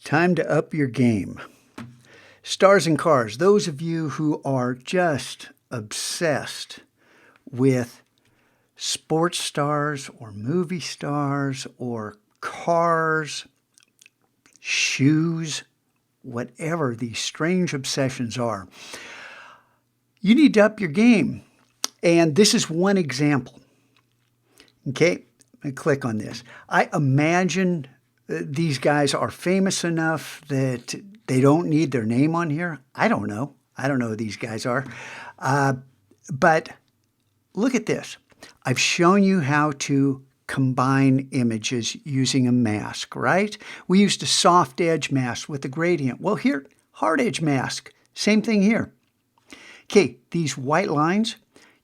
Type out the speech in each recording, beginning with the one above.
Time to up your game. Stars and cars, those of you who are just obsessed with sports stars or movie stars or cars, shoes, whatever these strange obsessions are, you need to up your game. And this is one example. Okay, let me click on this. I imagine these guys are famous enough that they don't need their name on here. I don't know. I don't know who these guys are. But look at this. I've shown you how to combine images using a mask, right? We used a soft edge mask with a gradient. Well, here, hard edge mask. Same thing here. Okay, these white lines,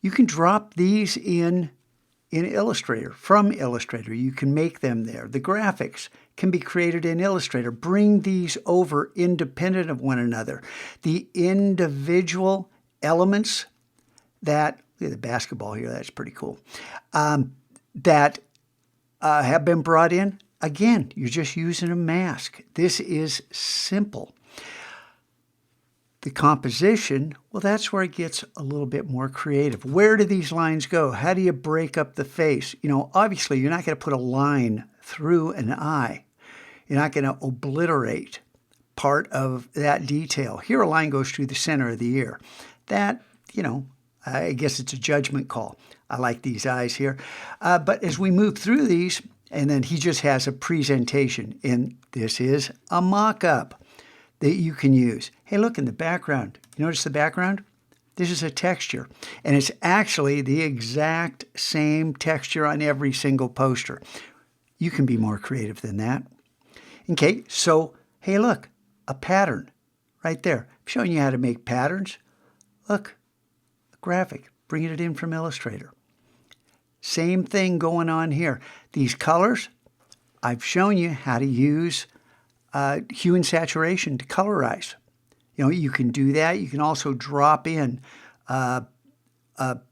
you can drop these in Illustrator, from Illustrator. You can make them there. The graphics can be created in Illustrator. Bring these over independent of one another. The individual elements that, look at the basketball here, that's pretty cool, that have been brought in, again, you're just using a mask. This is simple. The composition, well, that's where it gets a little bit more creative. Where do these lines go? How do you break up the face? You know, obviously, you're not going to put a line through an eye. You're not going to obliterate part of that detail. Here, a line goes through the center of the ear. That, you know, I guess it's a judgment call. I like these eyes here. But as we move through these, and then he just has a presentation, and this is a mock-up that you can use. Hey, look in the background. You notice the background? This is a texture, and it's actually the exact same texture on every single poster. You can be more creative than that. Okay, so, hey, look, a pattern right there. I'm showing you how to make patterns. Look, a graphic, bringing it in from Illustrator. Same thing going on here. These colors, I've shown you how to use hue and saturation to colorize. You know, you can do that. You can also drop in a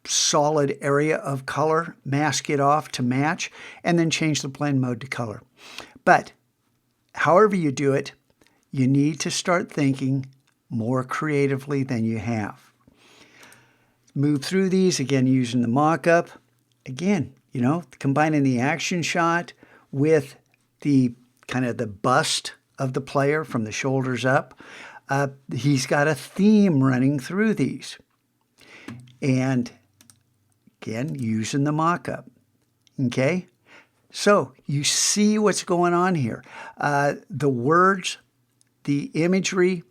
solid area of color, mask it off to match, and then change the blend mode to color. But however you do it, you need to start thinking more creatively than you have. Move through these, again, using the mock-up. Again, you know, combining the action shot with the kind of the bust of the player from the shoulders up. He's got a theme running through these. And again, using the mock-up. Okay? So you see what's going on here. The words, the imagery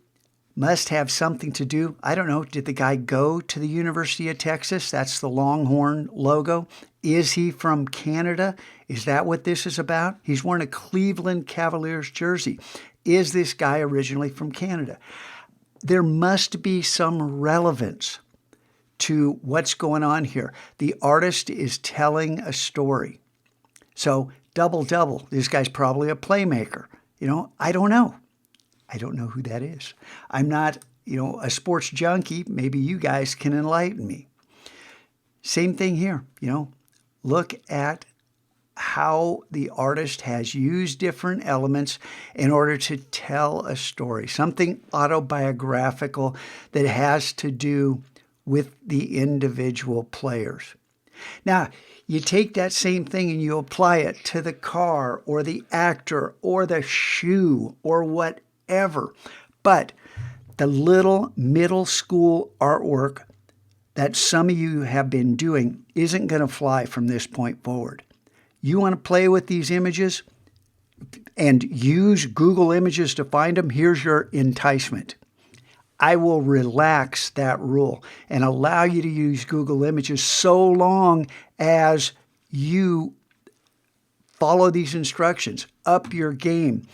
must have something to do. I don't know, did the guy go to the University of Texas? That's the Longhorn logo. Is he from Canada? Is that what this is about? He's wearing a Cleveland Cavaliers jersey. Is this guy originally from Canada? There must be some relevance to what's going on here. The artist is telling a story. So double-double, this guy's probably a playmaker. You know, I don't know. I don't know who that is. I'm not, you know, a sports junkie. Maybe you guys can enlighten me. Same thing here, you know. Look at how the artist has used different elements in order to tell a story, something autobiographical that has to do with the individual players. Now, you take that same thing and you apply it to the car or the actor or the shoe or whatever. But the little middle school artwork that some of you have been doing isn't going to fly from this point forward. You want to play with these images and use Google Images to find them? Here's your enticement. I will relax that rule and allow you to use Google Images so long as you follow these instructions. Up your game.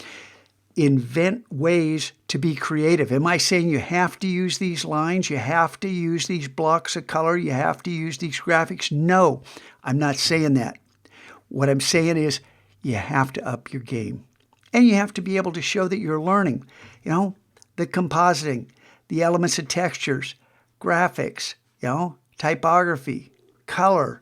Invent ways to be creative. Am I saying you have to use these lines? You have to use these blocks of color? You have to use these graphics? No, I'm not saying that. What I'm saying is you have to up your game. And you have to be able to show that you're learning. You know, the compositing, the elements of textures, graphics, you know, typography, color.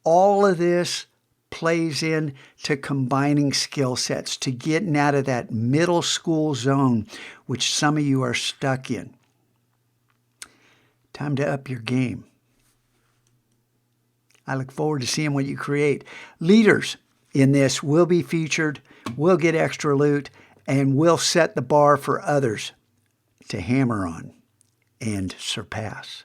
All of this plays in to combining skill sets, to getting out of that middle school zone, which some of you are stuck in. Time to up your game. I look forward to seeing what you create. Leaders in this will be featured, will get extra loot, and will set the bar for others to hammer on and surpass.